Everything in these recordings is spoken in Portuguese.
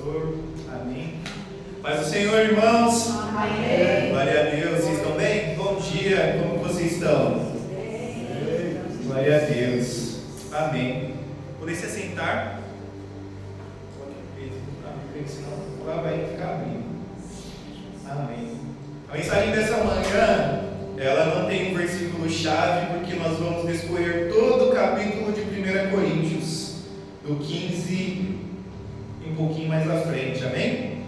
pastor. Amém. Paz do Senhor, irmãos. Amém. Glória a Deus. Vocês estão bem? Bom dia. Como vocês estão? Glória a Deus. Amém. Podem se assentar. Senão ela vai ficar abrindo. Amém. A mensagem dessa manhã, ela não tem um versículo chave, porque nós vamos discorrer todo o capítulo de 1 Coríntios, do 15 e um pouquinho mais à frente. Amém?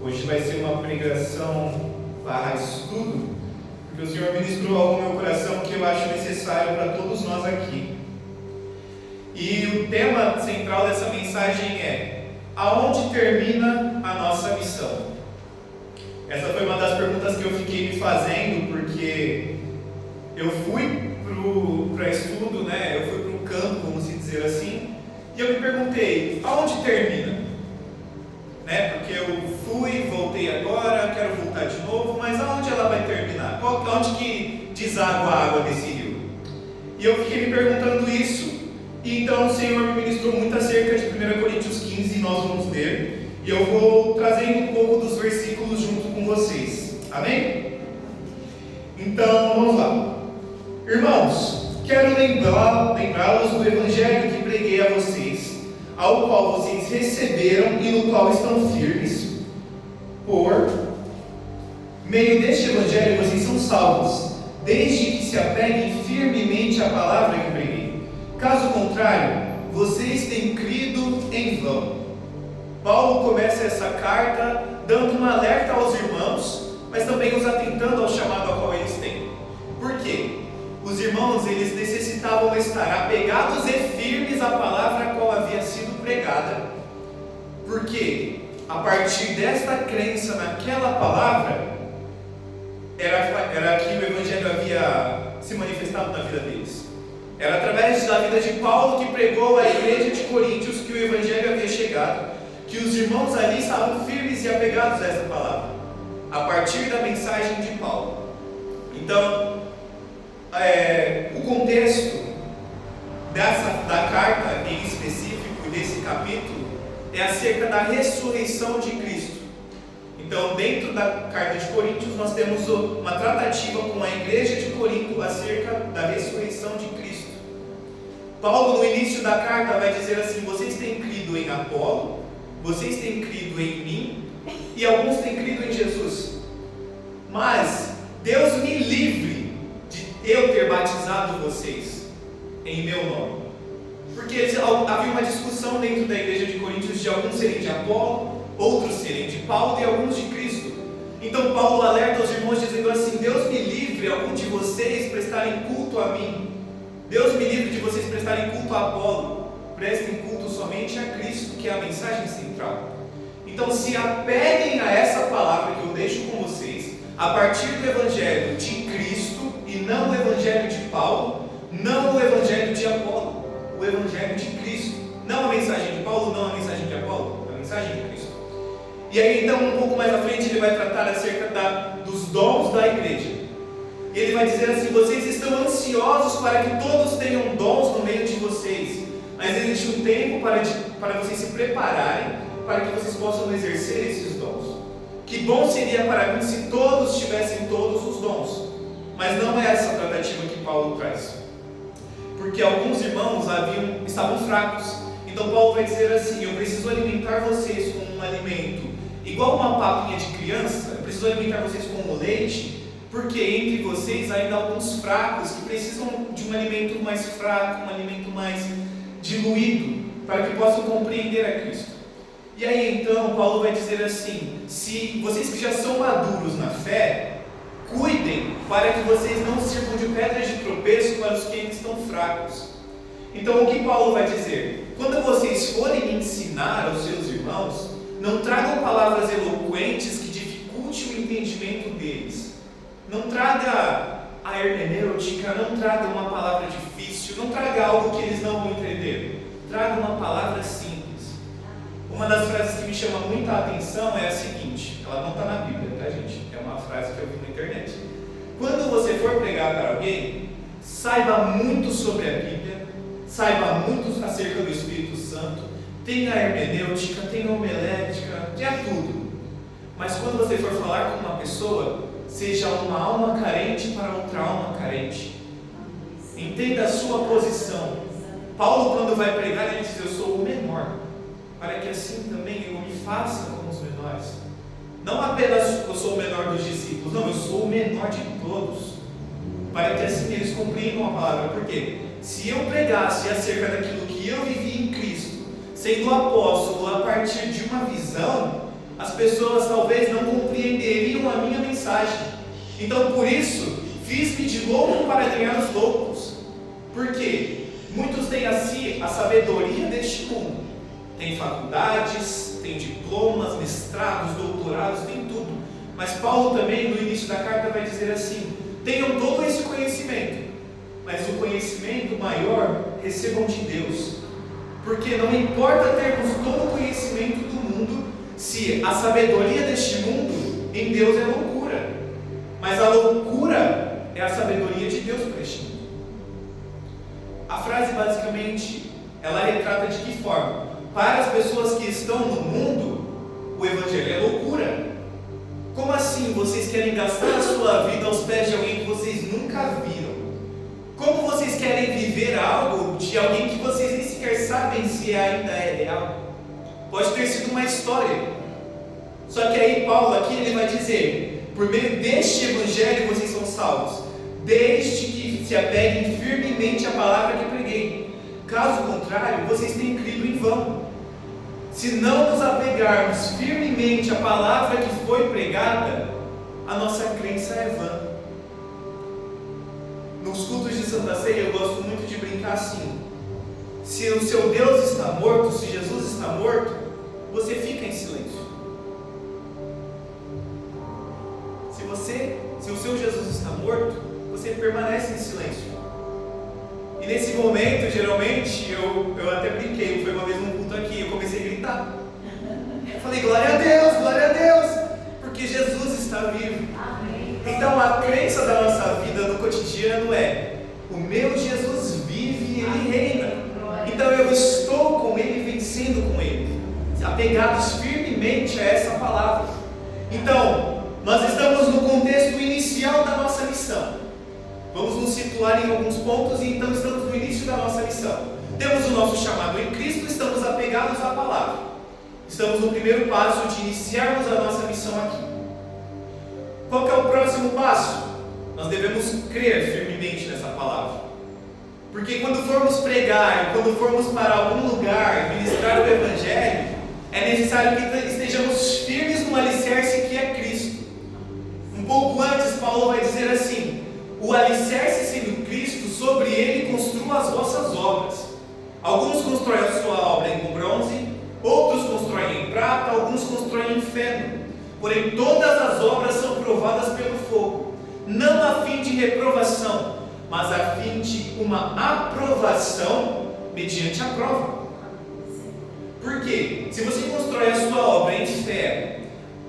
Hoje vai ser uma pregação barra estudo, porque o Senhor ministrou algo no meu coração que eu acho necessário para todos nós aqui. E o tema central dessa mensagem é: aonde termina a nossa missão? Essa foi uma das perguntas que eu fiquei me fazendo, porque eu fui para estudo, né? Eu fui para o campo, vamos dizer assim, e eu me perguntei, aonde termina? Né? Porque eu fui, voltei agora, quero voltar de novo, mas aonde ela vai terminar? Aonde que deságua a água desse rio? E eu fiquei me perguntando isso, e então o Senhor me ministrou muito acerca de 1 Coríntios 15, e nós vamos ler. E eu vou trazendo um pouco dos versículos junto com vocês. Amém? Então, vamos lá. Irmãos, quero lembrá-los do evangelho que preguei a vocês, ao qual vocês receberam e no qual estão firmes. Por meio deste evangelho vocês são salvos, desde que se apeguem firmemente à palavra que preguei. Caso contrário, vocês têm crido em vão. Paulo começa essa carta dando um alerta aos irmãos, mas também os atentando ao chamado ao qual eles têm. Por quê? Os irmãos, eles necessitavam estar apegados e firmes à palavra a qual havia sido pregada, porque a partir desta crença naquela palavra, era que o evangelho havia se manifestado na vida deles. Era através da vida de Paulo, que pregou à igreja de Coríntios, que o evangelho havia chegado, que os irmãos ali estavam firmes e apegados a essa palavra, a partir da mensagem de Paulo. Então, o contexto da carta em específico, desse capítulo, é acerca da ressurreição de Cristo. Então, dentro da carta de Coríntios, nós temos uma tratativa com a igreja de Corinto acerca da ressurreição de Cristo. Paulo, no início da carta, vai dizer assim: vocês têm crido em Apolo, vocês têm crido em mim, e alguns têm crido em Jesus. Mas Deus me livre de eu ter batizado vocês em meu nome. Porque havia uma discussão dentro da igreja de Coríntios de alguns serem de Apolo, outros serem de Paulo e alguns de Cristo. Então Paulo alerta os irmãos dizendo assim: Deus me livre algum de vocês prestarem culto a mim. Deus me livre de vocês prestarem culto a Apolo. Prestem culto somente a Cristo, que é a mensagem central. Então se apeguem a essa palavra que eu deixo com vocês, a partir do evangelho de Cristo, e não o evangelho de Paulo, não o evangelho de Apolo, o evangelho de Cristo. Não a mensagem de Paulo, não a mensagem de Apolo, a mensagem de Cristo. E aí então, um pouco mais à frente, ele vai tratar acerca dos dons da igreja. E ele vai dizer assim: vocês estão ansiosos para que todos tenham dons no meio de vocês, mas existe um tempo para vocês se prepararem, para que vocês possam exercer esses dons. Que bom seria para mim se todos tivessem todos os dons, mas não é essa a tratativa que Paulo traz, porque alguns irmãos estavam fracos. Então Paulo vai dizer assim: eu preciso alimentar vocês com um alimento igual uma papinha de criança, eu preciso alimentar vocês com o leite, porque entre vocês ainda há alguns fracos que precisam de um alimento mais fraco, um alimento mais diluído, para que possam compreender a Cristo. E aí então Paulo vai dizer assim: se vocês que já são maduros na fé, cuidem para que vocês não sirvam de pedra de tropeço para os que ainda estão fracos. Então o que Paulo vai dizer? Quando vocês forem ensinar aos seus irmãos, não tragam palavras eloquentes que dificultem o entendimento deles. Não traga a hermenêutica, não traga uma palavra difícil, não traga algo que eles não vão entender. Traga uma palavra simples. Uma das frases que me chama muita atenção é a seguinte, ela não está na Bíblia, tá gente? É uma frase que eu vi na internet. Quando você for pregar para alguém, saiba muito sobre a Bíblia, saiba muito acerca do Espírito Santo, tenha a hermenêutica, tenha o Mas quando você for falar com uma pessoa, seja uma alma carente para outra alma carente. Entenda a sua posição. Paulo, quando vai pregar, ele diz: eu sou o menor, para que assim também eu me faça como os menores. Não apenas eu sou o menor dos discípulos, não, eu sou o menor de todos, para que assim eles compreendam a palavra. Porque se eu pregasse acerca daquilo que eu vivi em Cristo, sendo apóstolo a partir de uma visão, as pessoas talvez não compreenderiam a minha mensagem. Então, por isso, fiz-me de louco para ganhar os loucos. Por quê? Muitos têm assim a sabedoria deste mundo. Tem faculdades, tem diplomas, mestrados, doutorados, tem tudo. Mas Paulo também, no início da carta, vai dizer assim: tenham todo esse conhecimento, mas o conhecimento maior recebam de Deus. Porque não importa termos todo o conhecimento do mundo, se a sabedoria deste mundo em Deus é loucura. Mas a loucura é a sabedoria de Deus para este mundo. A frase basicamente, ela retrata de que forma? Para as pessoas que estão no mundo, o Evangelho é loucura. Como assim vocês querem gastar a sua vida aos pés de alguém que vocês nunca viram? Como vocês querem viver algo de alguém que vocês nem sequer sabem se ainda é real? Pode ter sido uma história. Só que aí Paulo aqui ele vai dizer: por meio deste Evangelho vocês são salvos, desde que se apeguem firmemente à palavra que preguei. Caso contrário, vocês têm crido em vão. Se não nos apegarmos firmemente à palavra que foi pregada, a nossa crença é vã. Nos cultos de Santa Ceia eu gosto muito de brincar assim: se o seu Deus está morto, se Jesus está morto, você fica em silêncio. Se o seu Jesus está morto, você permanece em silêncio. E nesse momento, geralmente, eu até brinquei, foi uma vez num culto aqui, eu comecei a gritar. Eu falei: glória a Deus, porque Jesus está vivo. Amém. Então a crença da nossa vida no cotidiano é: o meu Jesus vive e Ele reina. Então eu estou com Ele, vencendo com Ele, apegados firmemente a essa palavra. Então, nós estamos no contexto inicial da nossa missão. Vamos nos situar em alguns pontos e então estamos no início da nossa missão. Temos o nosso chamado em Cristo, estamos apegados à palavra. Estamos no primeiro passo de iniciarmos a nossa missão aqui. Qual que é o próximo passo? Nós devemos crer firmemente nessa palavra. Porque quando formos pregar, quando formos para algum lugar ministrar o Evangelho, é necessário que estejamos firmes no alicerce que é Cristo. Um pouco antes, Paulo vai dizer assim: o alicerce sendo Cristo, sobre ele construa as vossas obras. Alguns constroem a sua obra em bronze, outros constroem em prata, alguns constroem em feno. Porém todas as obras são provadas pelo fogo, não a fim de reprovação, mas a fim de uma aprovação mediante a prova. Por quê? Se você constrói a sua obra em ferro,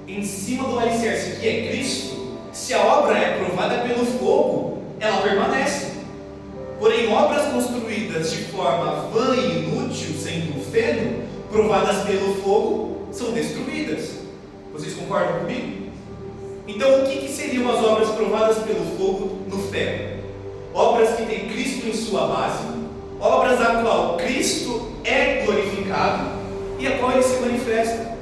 em cima do alicerce que é Cristo, se a obra é provada pelo fogo, ela permanece. Porém, obras construídas de forma vã e inútil, sendo feno, provadas pelo fogo, são destruídas. Vocês concordam comigo? Então, o que seriam as obras provadas pelo fogo no ferro? Obras que têm Cristo em sua base, obras a qual Cristo é glorificado e a qual Ele se manifesta,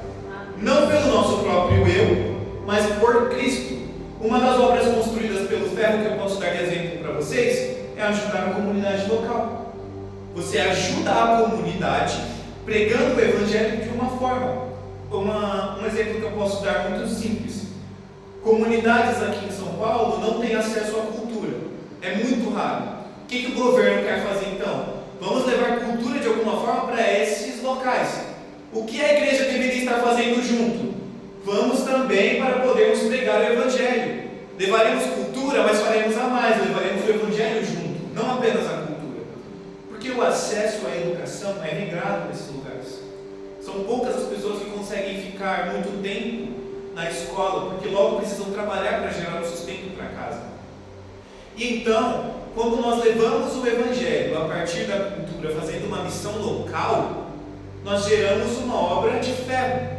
não pelo nosso próprio eu, mas por Cristo. Uma das obras construídas pelo ferro que eu posso dar de exemplo para vocês é ajudar a comunidade local. Você ajuda a comunidade pregando o Evangelho de uma forma. Um exemplo que eu posso dar muito simples: comunidades aqui em São Paulo não têm acesso à cultura, é muito raro. O que o governo quer fazer então? Vamos levar cultura de alguma forma para esses locais. O que a igreja deveria estar fazendo junto? Vamos também para podermos pregar o Evangelho. Levaremos cultura, mas faremos a mais, levaremos o Evangelho junto, não apenas a cultura. Porque o acesso à educação é regrado nesses lugares. São poucas as pessoas que conseguem ficar muito tempo na escola, porque logo precisam trabalhar para gerar o sustento para casa. E então, quando nós levamos o Evangelho a partir da cultura, fazendo uma missão local, nós geramos uma obra de ferro.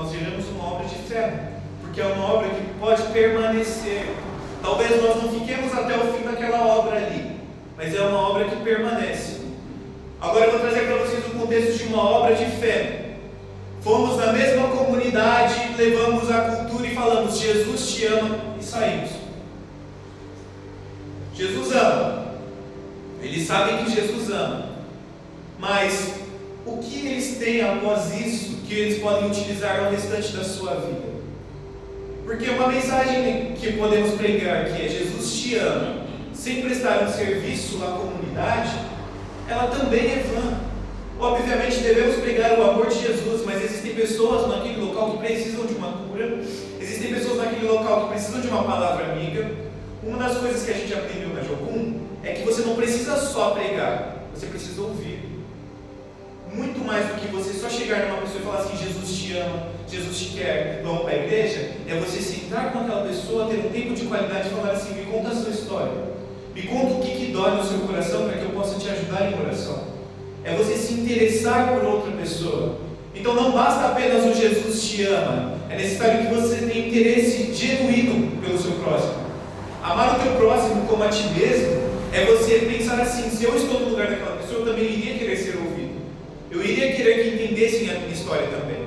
nós sejamos uma obra de fé, porque é uma obra que pode permanecer. Talvez nós não fiquemos até o fim daquela obra ali, mas é uma obra que permanece. Agora eu vou trazer para vocês o contexto de uma obra de fé. Fomos na mesma comunidade, levamos a cultura e falamos: Jesus te ama, e saímos. Jesus ama. Eles sabem que Jesus ama. Mas o que eles têm após isso que eles podem utilizar no restante da sua vida? Porque uma mensagem que podemos pregar, que é Jesus te ama, sem prestar um serviço à comunidade, ela também é vã. Obviamente devemos pregar o amor de Jesus, mas existem pessoas naquele local que precisam de uma cura, existem pessoas naquele local que precisam de uma palavra amiga. Uma das coisas que a gente aprendeu na Jocum é que você não precisa só pregar, você precisa ouvir. Muito mais do que você só chegar numa pessoa e falar assim: Jesus te ama, Jesus te quer, vamos para a igreja, é você sentar com aquela pessoa, ter um tempo de qualidade e falar assim: me conta a sua história, me conta o que dói no seu coração para que eu possa te ajudar em oração. É você se interessar por outra pessoa. Então não basta apenas o Jesus te ama, é necessário que você tenha interesse genuíno pelo seu próximo. Amar o teu próximo como a ti mesmo é você pensar assim: se eu estou no lugar daquela pessoa, eu também iria querer ser ouvido, eu iria querer que entendessem a minha história também.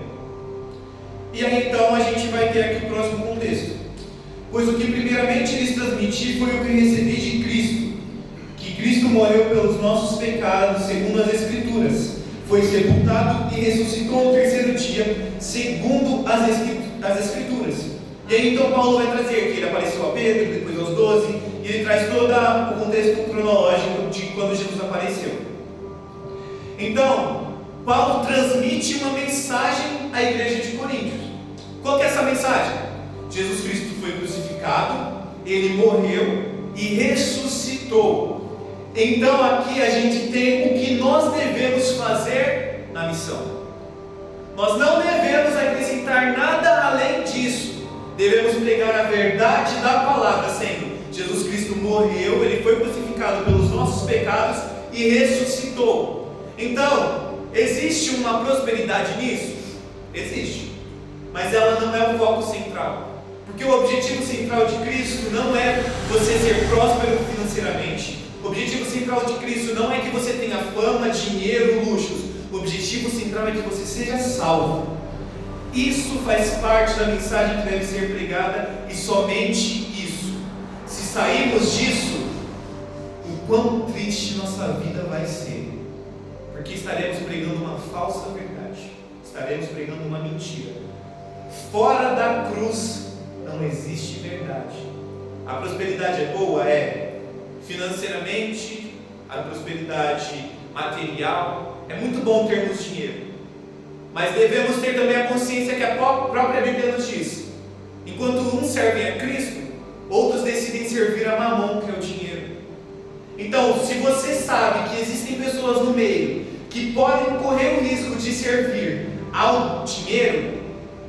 E aí então a gente vai ter aqui o próximo contexto. Pois o que primeiramente lhes transmiti foi o que recebi de Cristo, que Cristo morreu pelos nossos pecados, segundo as Escrituras, foi sepultado e ressuscitou no terceiro dia, segundo as Escrituras. E aí então Paulo vai trazer que ele apareceu a Pedro, depois aos 12, e ele traz todo o contexto cronológico de quando Jesus apareceu. Então, Paulo transmite uma mensagem à igreja de Coríntios. Qual que é essa mensagem? Jesus Cristo foi crucificado, ele morreu e ressuscitou. Então aqui a gente tem o que nós devemos fazer na missão. Nós não devemos acrescentar nada além disso. Devemos pregar a verdade da palavra, sendo: Jesus Cristo morreu, ele foi crucificado pelos nossos pecados e ressuscitou. Então, existe uma prosperidade nisso? Existe, mas ela não é o foco central. Porque o objetivo central de Cristo não é você ser próspero financeiramente. O objetivo central de Cristo não é que você tenha fama, dinheiro, luxos. O objetivo central é que você seja salvo. Isso faz parte da mensagem que deve ser pregada, e somente isso. Se sairmos disso, o quão triste nossa vida vai ser, porque estaremos pregando uma falsa verdade, estaremos pregando uma mentira. Fora da cruz não existe verdade. A prosperidade é boa? É. Financeiramente, a prosperidade material, é muito bom termos dinheiro, mas devemos ter também a consciência que a própria Bíblia nos diz: enquanto uns servem a Cristo, outros decidem servir a Mamon, que é o dinheiro. Então, se você sabe que existem pessoas no meio que podem correr o risco de servir ao dinheiro,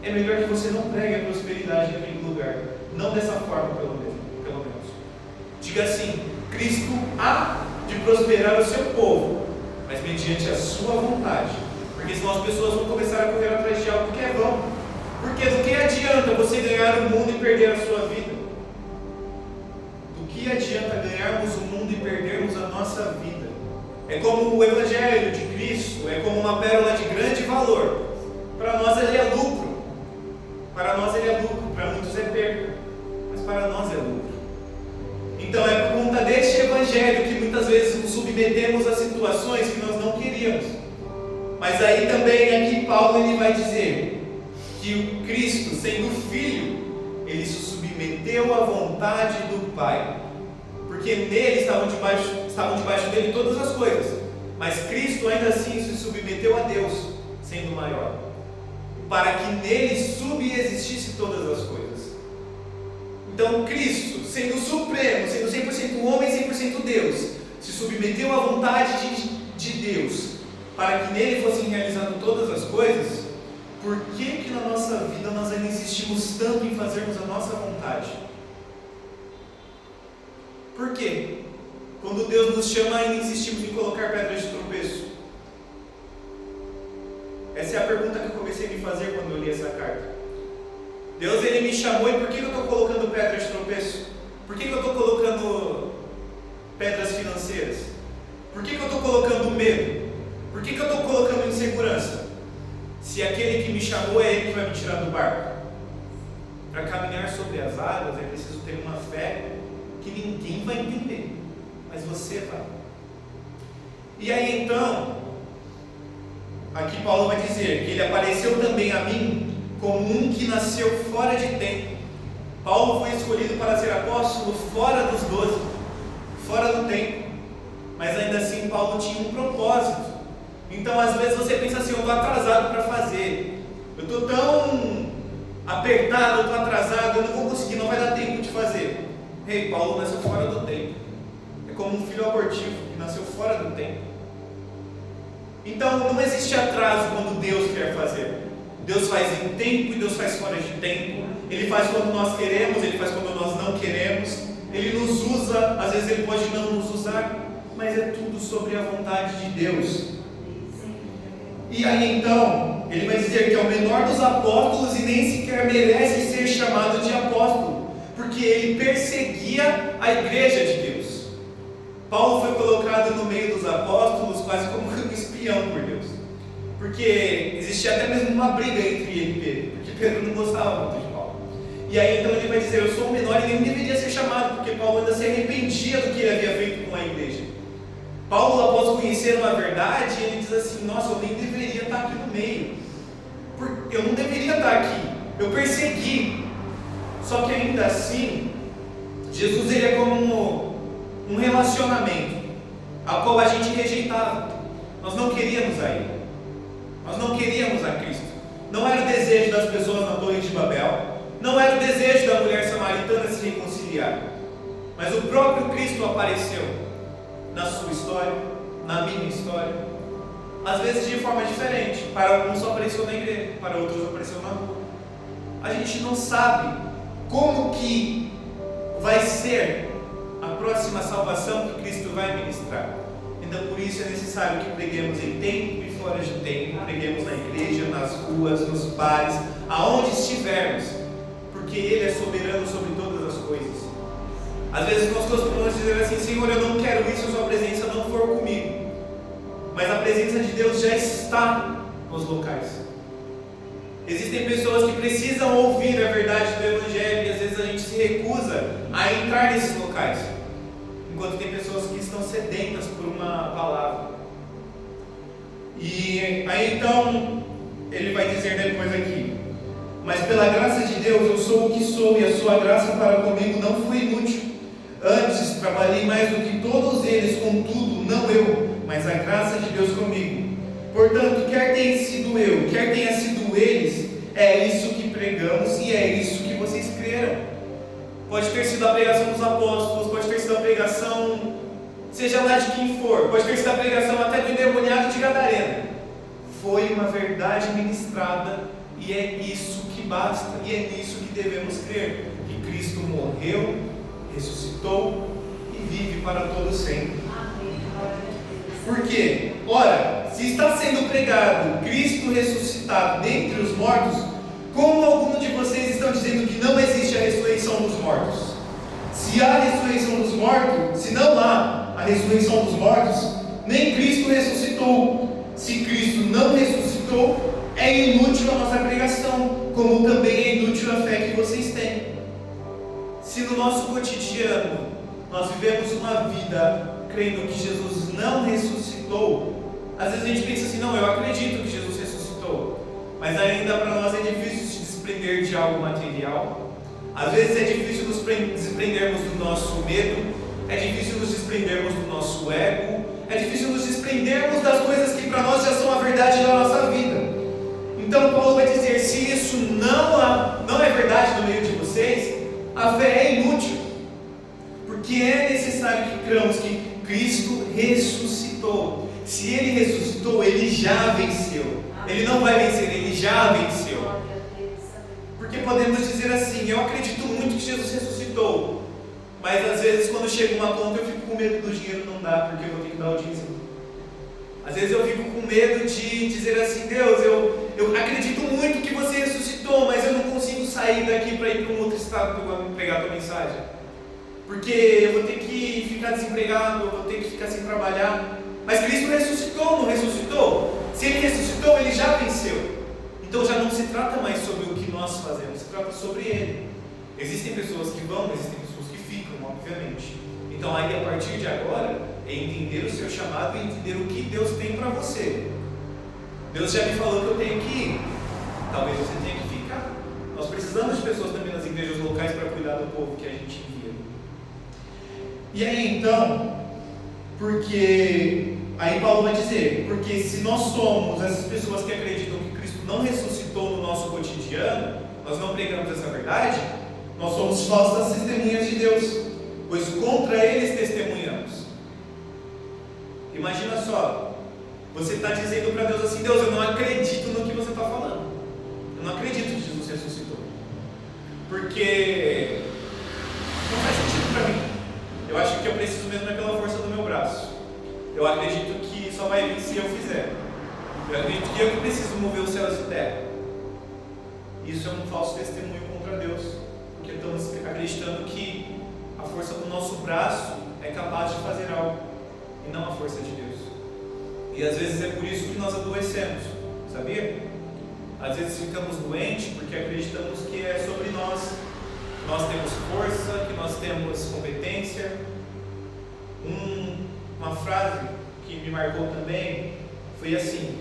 é melhor que você não pregue a prosperidade naquele lugar. Não dessa forma, pelo menos. Diga assim: Cristo há de prosperar o seu povo, mas mediante a sua vontade. Porque senão as pessoas vão começar a correr atrás de algo que é vão. Porque do que adianta você ganhar o mundo e perder a sua vida? Do que adianta ganharmos o mundo e perdermos a nossa vida? É como o Evangelho de Cristo, é como uma pérola de grande valor. Para nós ele é lucro. Para nós ele é lucro, para muitos é perda, mas para nós é lucro. Então é por conta deste Evangelho que muitas vezes nos submetemos a situações que nós não queríamos. Mas aí também aqui Paulo ele vai dizer que o Cristo, sendo Filho, ele se submeteu à vontade do Pai, porque nele estavam debaixo dele todas as coisas, mas Cristo ainda assim se submeteu a Deus, sendo maior, para que nele subexistisse todas as coisas. Então Cristo, sendo supremo, sendo 100% homem e 100% Deus, se submeteu à vontade de Deus, para que nele fossem realizadas todas as coisas. Por que na nossa vida nós ainda insistimos tanto em fazermos a nossa vontade? Por quê? Quando Deus nos chama, ainda insistimos em colocar pedras de tropeço. É Essa é a pergunta que eu comecei a me fazer quando eu li essa carta. Deus, Ele me chamou, e por que eu estou colocando pedras de tropeço? Por que eu estou colocando pedras financeiras? Por que eu estou colocando medo? Por que eu estou colocando insegurança? Se aquele que me chamou é Ele que vai me tirar do barco. Para caminhar sobre as águas é preciso ter uma fé que ninguém vai entender, mas você vai. E aí então, aqui Paulo vai dizer que ele apareceu também a mim como um que nasceu fora de tempo. Paulo foi escolhido para ser apóstolo fora dos 12, fora do tempo, mas ainda assim Paulo tinha um propósito. Então às vezes você pensa assim, eu estou atrasado para fazer, eu estou tão apertado, eu estou atrasado, eu não vou conseguir, não vai dar tempo de fazer. Ei, Paulo nasceu fora do tempo, é como um filho abortivo que nasceu fora do tempo. Então não existe atraso quando Deus quer fazer. Deus faz em tempo e Deus faz fora de tempo. Ele faz quando nós queremos, Ele faz quando nós não queremos. Ele nos usa, às vezes Ele pode não nos usar, mas é tudo sobre a vontade de Deus. E aí então, ele vai dizer que é o menor dos apóstolos e nem sequer merece ser chamado de apóstolo, porque ele perseguia a igreja de Deus. Paulo foi colocado no meio dos apóstolos quase como um espião por Deus, porque existia até mesmo uma briga entre ele e Pedro, porque Pedro não gostava muito de Paulo. E aí então ele vai dizer, eu sou o menor e nem deveria ser chamado, porque Paulo ainda se arrependia do que ele havia feito com a igreja. Paulo, após conhecer uma verdade, ele diz assim, nossa, eu nem deveria estar aqui no meio, eu não deveria estar aqui, eu persegui. Só que ainda assim, Jesus ele é como um relacionamento, ao qual a gente rejeitava. Nós não queríamos a Ele, nós não queríamos a Cristo. Não era o desejo das pessoas na Torre de Babel, não era o desejo da mulher samaritana se reconciliar, mas o próprio Cristo apareceu na sua história, na minha história, às vezes de forma diferente. Para alguns só apareceu na igreja, para outros apareceu na rua. A gente não sabe como que vai ser a próxima salvação que Cristo vai ministrar. Então por isso é necessário que preguemos em tempo e fora de tempo, preguemos na igreja, nas ruas, nos bares, aonde estivermos, porque Ele é soberano sobre todas as coisas. Às vezes nós costumamos dizer assim, Senhor, eu não quero isso se a sua presença não for comigo. Mas a presença de Deus já está nos locais. Existem pessoas que precisam ouvir a verdade do Evangelho e às vezes a gente se recusa a entrar nesses locais, enquanto tem pessoas que estão sedentas por uma palavra. E aí então ele vai dizer depois aqui, mas pela graça de Deus eu sou o que sou, e a sua graça para comigo não foi inútil. Antes trabalhei mais do que todos eles, contudo não eu, mas a graça de Deus comigo. Portanto, quer tenha sido eu, quer tenha sido eles, é isso que pregamos e é isso que vocês creram. Pode ter sido a pregação dos apóstolos, pode ter sido a pregação, seja lá de quem for, pode ter sido a pregação até do endemoniado de Gadarena. Foi uma verdade ministrada e é isso que basta, e é nisso que devemos crer, que Cristo morreu, ressuscitou e vive para todo sempre. Por quê? Ora, se está sendo pregado Cristo ressuscitado dentre os mortos, como alguns de vocês estão dizendo que não existe a ressurreição dos mortos? Se há a ressurreição dos mortos, se não há a ressurreição dos mortos, nem Cristo ressuscitou. Se Cristo não ressuscitou, é inútil a nossa pregação, como também é inútil a fé que vocês têm. Se no nosso cotidiano nós vivemos uma vida crendo que Jesus não ressuscitou, às vezes a gente pensa assim, não, eu acredito que Jesus ressuscitou, mas ainda para nós é difícil se desprender de algo material. Às vezes é difícil nos desprendermos do nosso medo, é difícil nos desprendermos do nosso ego, é difícil nos desprendermos das coisas que para nós já são a verdade da nossa vida. Então Paulo vai dizer, se isso não é verdade no meio de vocês, a fé é inútil, porque é necessário que cramos que Cristo ressuscitou. Se Ele ressuscitou, Ele já venceu. Ele não vai vencer, Ele já venceu. Porque podemos dizer assim, eu acredito muito que Jesus ressuscitou, mas às vezes quando chega uma conta eu fico com medo do dinheiro não dar, porque eu vou ter que dar o dízimo. Às vezes eu fico com medo de dizer assim: Deus, eu acredito muito que você ressuscitou, mas eu não consigo sair daqui para ir para um outro estado para pregar a tua mensagem. Porque eu vou ter que ficar desempregado, eu vou ter que ficar sem trabalhar. Mas Cristo ressuscitou, não ressuscitou? Se Ele ressuscitou, Ele já venceu. Então já não se trata mais sobre o que nós fazemos, se trata sobre Ele. Existem pessoas que vão, existem pessoas que ficam, obviamente. Então aí, a partir de agora, é entender o seu chamado e entender o que Deus tem para você. Deus já me falou que eu tenho que ir, talvez você tenha que ficar. Nós precisamos de pessoas também nas igrejas locais para cuidar do povo que a gente envia. E aí então, aí Paulo vai dizer, porque se nós somos essas pessoas que acreditam que Cristo não ressuscitou no nosso cotidiano, nós não pregamos essa verdade, nós somos falsas testemunhas de Deus, pois contra eles testemunhamos. Imagina só, você está dizendo para Deus assim: Deus, eu não acredito no que você está falando, eu não acredito que Jesus ressuscitou, porque não faz sentido para mim. Eu acho que eu preciso mesmo é pela força do meu braço. Eu acredito que só vai vir se eu fizer. Eu acredito que eu que preciso mover os céus e terra. Isso é um falso testemunho contra Deus, porque estamos acreditando que a força do nosso braço é capaz de fazer algo, e não a força de Deus. E às vezes é por isso que nós adoecemos, sabia? Às vezes ficamos doentes porque acreditamos que é sobre nós, que nós temos força, que nós temos competência. Uma frase que me marcou também foi assim: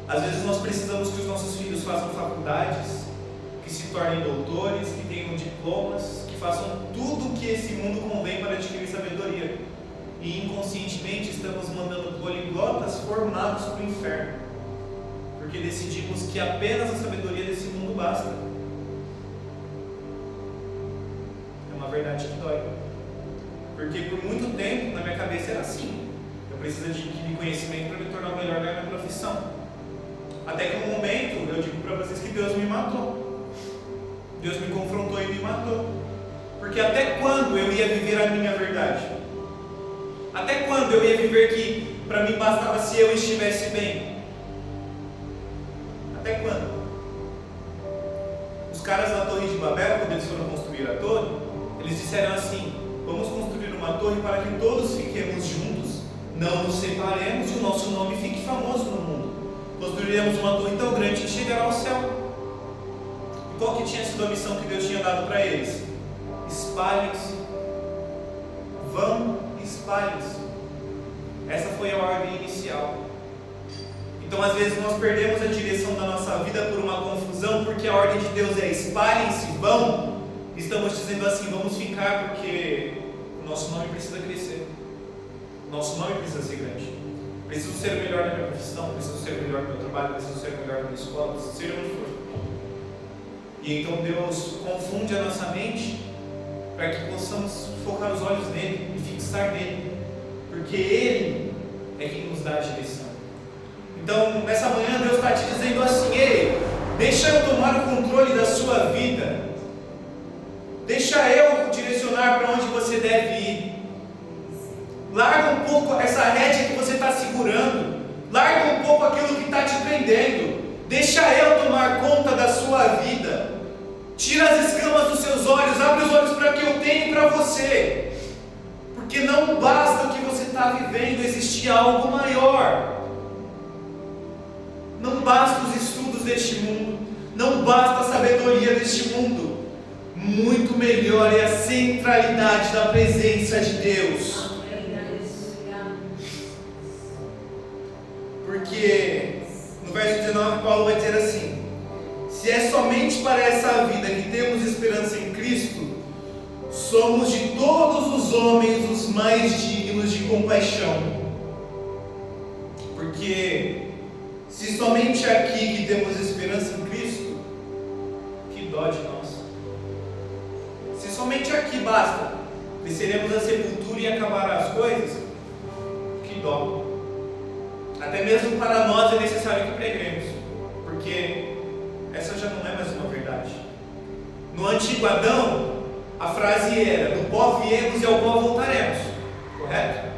às vezes nós precisamos que os nossos filhos façam faculdades, que se tornem doutores, que tenham diplomas, que façam tudo o que esse mundo convém para adquirir sabedoria, e inconscientemente estamos mandando poliglotas formados para o inferno, porque decidimos que apenas a sabedoria desse mundo basta. É uma verdade que dói, porque por muito tempo na minha cabeça era assim: eu preciso adquirir conhecimento para me tornar o melhor da minha profissão. Até que um momento eu digo para vocês que Deus me matou. Deus me confrontou e me matou. Porque até quando eu ia viver a minha verdade? Até quando eu ia viver que para mim bastava se eu estivesse bem? Até quando? Os caras da Torre de Babel, quando eles foram construir a torre, eles disseram assim: vamos construir uma torre para que todos fiquemos juntos, não nos separemos e o nosso nome fique famoso no mundo. Construiremos uma torre tão grande que chegará ao céu. E qual que tinha sido a missão que Deus tinha dado para eles? Espalhem-se. Vão e espalhem-se. Essa foi a ordem inicial. Então às vezes nós perdemos a direção da nossa vida por uma confusão, porque a ordem de Deus é espalhem-se, vão. Estamos dizendo assim: vamos ficar porque o nosso nome precisa crescer. O nosso nome precisa ser grande. Preciso ser o melhor na minha profissão, preciso ser o melhor no meu trabalho, preciso ser o melhor na minha escola, preciso ser onde for. E então Deus confunde a nossa mente para que possamos focar os olhos nele e fixar nele, porque Ele é quem nos dá a direção. Então nessa manhã Deus está te dizendo assim: ei, deixa eu tomar o controle da sua vida, deixa eu direcionar para onde você deve ir. Larga um pouco essa rédea que você está segurando, larga um pouco aquilo que está te prendendo, deixa eu tomar conta da sua vida. Tira as escamas dos seus olhos, abre os olhos para o que eu tenho para você, porque não basta o que você está vivendo, existe algo maior. Não basta os estudos deste mundo, não basta a sabedoria deste mundo. Muito melhor é a centralidade da presença de Deus. Porque no verso 19 Paulo vai dizer assim: se é somente para essa vida que temos esperança em Cristo, somos de todos os homens os mais dignos de compaixão. Porque se somente aqui que temos esperança em Cristo, que dó de nós. Se somente aqui basta, desceremos a sepultura e acabar as coisas, que dó. Até mesmo para nós é necessário que preguemos, porque essa já não é mais uma verdade. No antigo Adão, a frase era: do pó viemos e ao pó voltaremos, correto?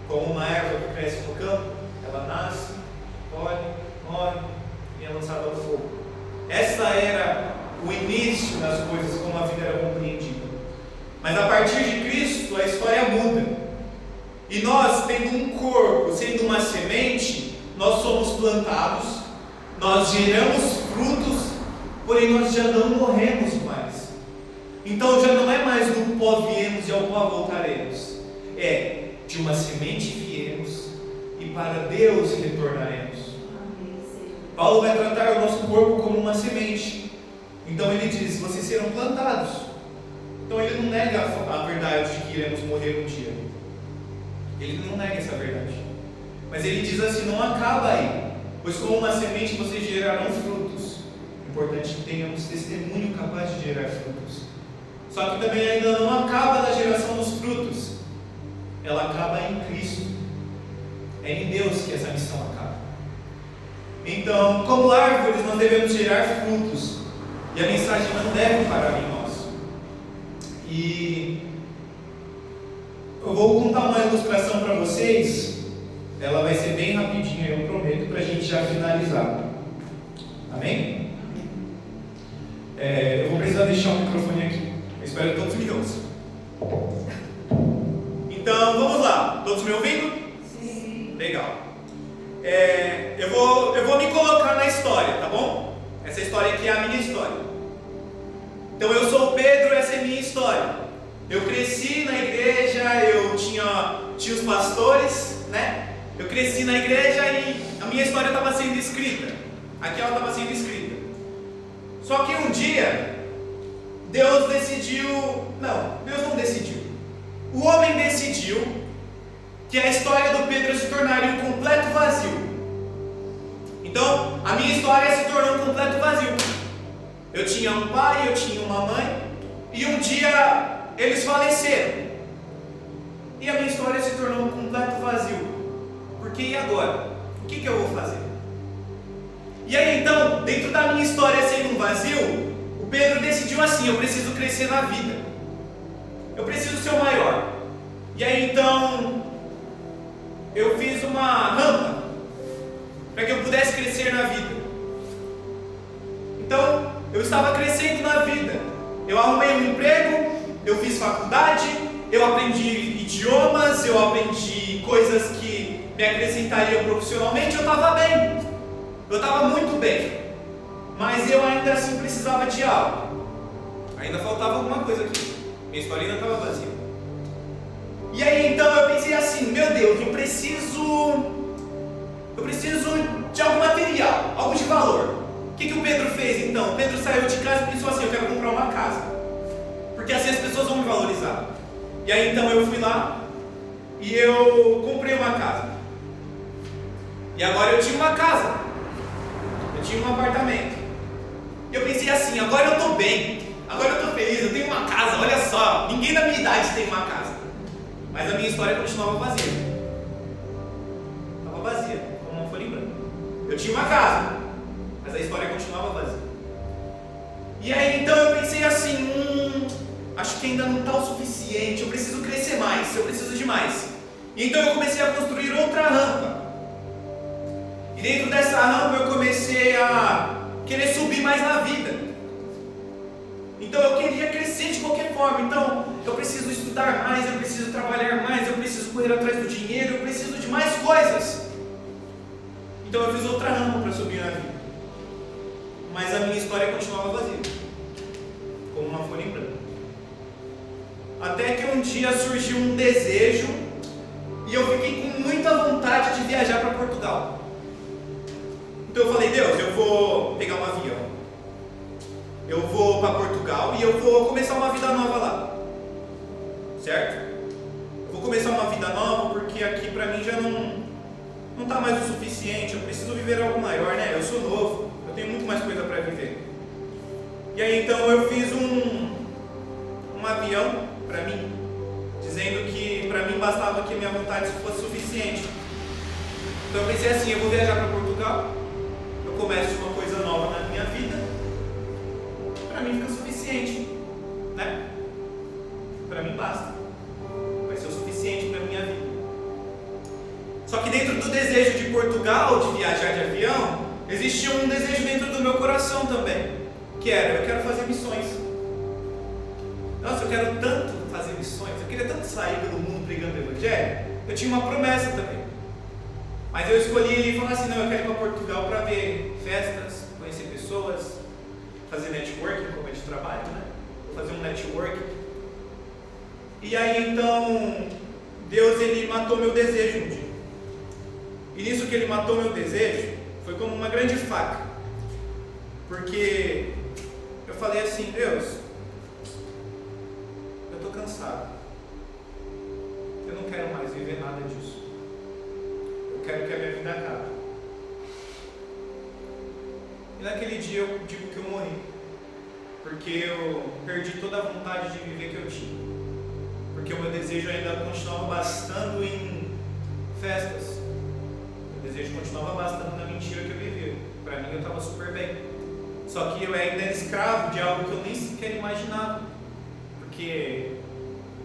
Como uma erva que cresce no campo, Essa era o início das coisas, como a vida era compreendida. Mas a partir de Cristo, a história muda. E nós, tendo um corpo, sendo uma semente, nós somos plantados, nós geramos frutos, porém nós já não morremos mais. Então já não é mais do pó viemos e ao pó voltaremos. É, de uma semente viemos e para Deus retornaremos. Paulo vai tratar o nosso corpo como uma semente. Então ele diz, vocês serão plantados. Então ele não nega a verdade de que iremos morrer um dia. Ele não nega essa verdade. Mas ele diz assim, não acaba aí. Pois como uma semente vocês gerarão frutos. É importante que tenhamos testemunho capaz de gerar frutos. Só que também ainda não acaba na geração dos frutos. Ela acaba em Cristo. É em Deus que essa missão acaba. Então, como árvores, nós devemos gerar frutos. E a mensagem não deve parar em nós. E eu vou contar uma ilustração para vocês. Ela vai ser bem rapidinha, eu prometo, para a gente já finalizar. Amém? Eu vou precisar deixar o microfone aqui. Eu espero que todos me ouçam. Então, vamos lá. Todos me ouvindo? Sim. Legal. Eu vou me colocar na história, tá bom? Essa história aqui é a minha história. Então eu sou o Pedro, essa é a minha história. Eu cresci na igreja, eu tinha os pastores, né? Eu cresci na igreja e a minha história estava sendo escrita. Aqui ela estava sendo escrita. Só que um dia, Deus não decidiu. O homem decidiu que a história do Pedro se tornaria um completo vazio. Então, a minha história se tornou um completo vazio. Eu tinha um pai, eu tinha uma mãe, e um dia eles faleceram. E a minha história se tornou um completo vazio. Porque e agora? O que eu vou fazer? E aí então, dentro da minha história sendo um vazio, o Pedro decidiu assim, eu preciso crescer na vida. Eu preciso ser o maior. E aí então, eu fiz uma rampa para que eu pudesse crescer na vida. Então, eu estava crescendo na vida. Eu arrumei um emprego, eu fiz faculdade, eu aprendi idiomas, eu aprendi coisas que me acrescentariam profissionalmente. Eu estava bem, eu estava muito bem, mas eu ainda assim precisava de algo. Ainda faltava alguma coisa aqui. Minha história ainda estava vazia. E aí então eu pensei assim, meu Deus, eu preciso de algum material, algo de valor. O que o Pedro fez então? O Pedro saiu de casa e pensou assim, eu quero comprar uma casa, porque assim as pessoas vão me valorizar. E aí então eu fui lá e eu comprei uma casa. E agora eu tinha uma casa, eu tinha um apartamento. E eu pensei assim, agora eu estou bem, agora eu estou feliz, eu tenho uma casa, olha só, ninguém da minha idade tem uma casa. Mas a minha história continuava vazia. Estava vazia, como uma folha em branco. Eu tinha uma casa, mas a história continuava vazia. E aí então eu pensei assim, acho que ainda não está o suficiente, eu preciso crescer mais, eu preciso de mais. E então eu comecei a construir outra rampa. E dentro dessa rampa eu comecei a querer subir mais na vida. Então eu queria crescer de qualquer forma. Então eu preciso estudar mais, eu preciso trabalhar mais, eu preciso correr atrás do dinheiro, eu preciso de mais coisas. Então eu fiz outra rampa para subir na vida. Mas a minha história continuava vazia, como uma folha em branco. Até que um dia surgiu um desejo e eu fiquei com muita vontade de viajar para Portugal. Então eu falei, Deus, eu vou pegar um avião, eu vou para Portugal e eu vou começar uma vida nova lá, certo? Eu vou começar uma vida nova porque aqui para mim já não está mais o suficiente, eu preciso viver algo maior, né? Eu sou novo, eu tenho muito mais coisa para viver. E aí então eu fiz um avião para mim, dizendo que para mim bastava que a minha vontade fosse suficiente. Então eu pensei assim, eu vou viajar para Portugal, eu começo uma coisa nova na minha vida, para mim fica suficiente, né? Para mim basta, vai ser o suficiente para a minha vida. Só que dentro do desejo de Portugal, de viajar de avião, existia um desejo dentro do meu coração também, que era, eu quero fazer missões. Nossa, eu quero tanto fazer missões, eu queria tanto sair pelo mundo pregando o Evangelho. Eu tinha uma promessa também, mas eu escolhi falar assim, não, eu quero ir para Portugal para ver festas, conhecer pessoas, fazer networking, como é de trabalho, né? Fazer um networking. E aí então, Deus ele matou meu desejo um dia. E nisso que ele matou meu desejo, foi como uma grande faca. Porque eu falei assim, Deus, eu estou cansado. Eu não quero mais viver nada disso. Eu quero que a minha vida acabe. E naquele dia eu digo que eu morri. Porque eu perdi toda a vontade de viver que eu tinha. Porque o meu desejo ainda continuava bastando em festas. O meu desejo continuava bastando na mentira que eu vivia. Para mim eu estava super bem. Só que eu ainda era escravo de algo que eu nem sequer imaginava. Porque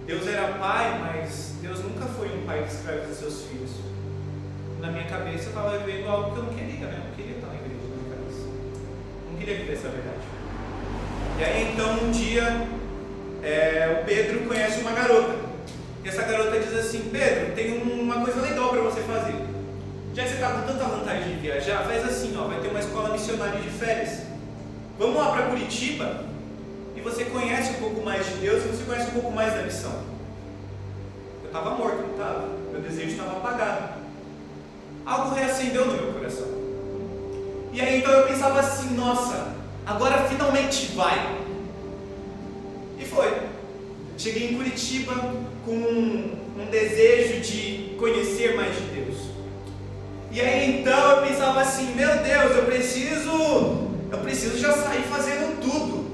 Deus era pai, mas Deus nunca foi um pai que escraviza seus filhos. Na minha cabeça eu estava vivendo algo que eu não queria, né? Eu não queria estar na igreja na minha cabeça. Eu não queria viver essa verdade. E aí então um dia o Pedro conhece uma garota. E essa garota diz assim, Pedro, tem uma coisa legal para você fazer. Já que você está com tanta vontade de viajar, faz assim, ó, vai ter uma escola missionária de férias. Vamos lá para Curitiba e você conhece um pouco mais de Deus e você conhece um pouco mais da missão. Eu estava morto, não estava? Meu desejo estava apagado. Algo reacendeu no meu coração. E aí então eu pensava assim, nossa, agora finalmente vai. E foi. Cheguei em Curitiba com um desejo de conhecer mais de Deus. E aí então eu pensava assim, meu Deus, eu preciso já sair fazendo tudo.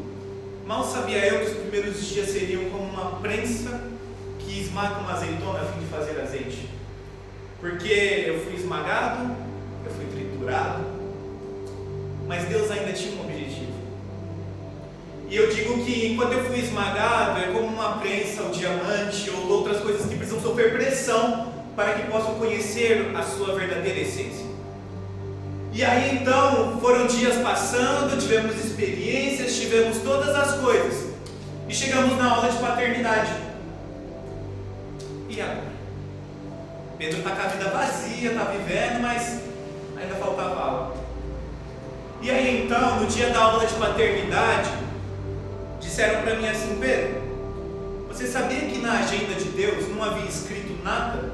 Mal sabia eu que os primeiros dias seriam como uma prensa que esmaga uma azeitona a fim de fazer azeite. Porque eu fui esmagado, eu fui triturado, mas Deus ainda tinha um objetivo. E eu digo que enquanto eu fui esmagado, é como uma prensa, o diamante ou outras coisas que precisam sofrer pressão para que possam conhecer a sua verdadeira essência. E aí então, foram dias passando, tivemos experiências, tivemos todas as coisas. E chegamos na aula de paternidade. E agora? Pedro está com a vida vazia, está vivendo, mas ainda faltava aula. E aí então, no dia da aula de paternidade, disseram para mim assim, Pedro, você sabia que na agenda de Deus não havia escrito nada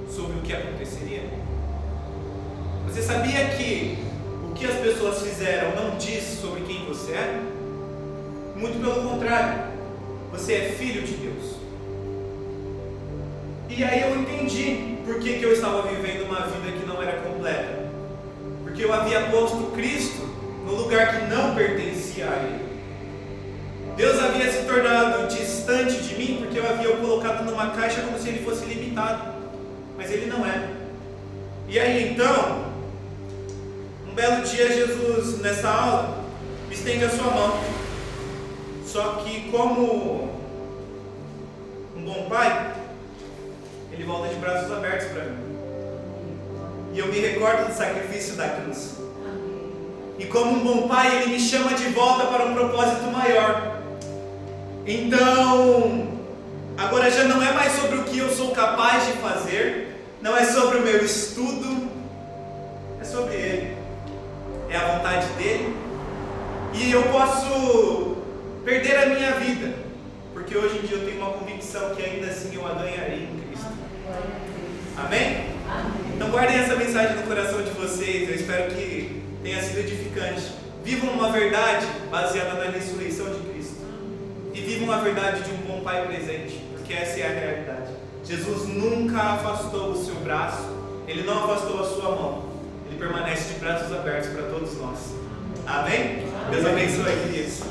sobre o que aconteceria? Você sabia que o que as pessoas fizeram não diz sobre quem você é? Muito pelo contrário, você é filho de Deus. E aí eu entendi por que eu estava vivendo uma vida que não era completa. Porque eu havia posto Cristo no lugar que não pertencia a Ele. Deus havia se tornado distante de mim porque eu havia o colocado numa caixa como se Ele fosse limitado. Mas Ele não é. E aí então, um belo dia Jesus, nessa aula, me estende a sua mão. Só que como um bom pai, Ele volta de braços abertos para mim. E eu me recordo do sacrifício da cruz. E como um bom pai, Ele me chama de volta para um propósito maior. Então, agora já não é mais sobre o que eu sou capaz de fazer, não é sobre o meu estudo, é sobre Ele. É a vontade dEle. E eu posso perder a minha vida, porque hoje em dia eu tenho uma convicção que ainda assim eu a ganharei em Cristo. Amém? Então guardem essa mensagem no coração de vocês, eu espero que tenha sido edificante. Vivam uma verdade baseada na ressurreição de Cristo. E vivam a verdade de um bom pai presente, porque essa é a realidade. Jesus nunca afastou o seu braço, Ele não afastou a sua mão, Ele permanece de braços abertos para todos nós. Amém? Deus abençoe, queridos.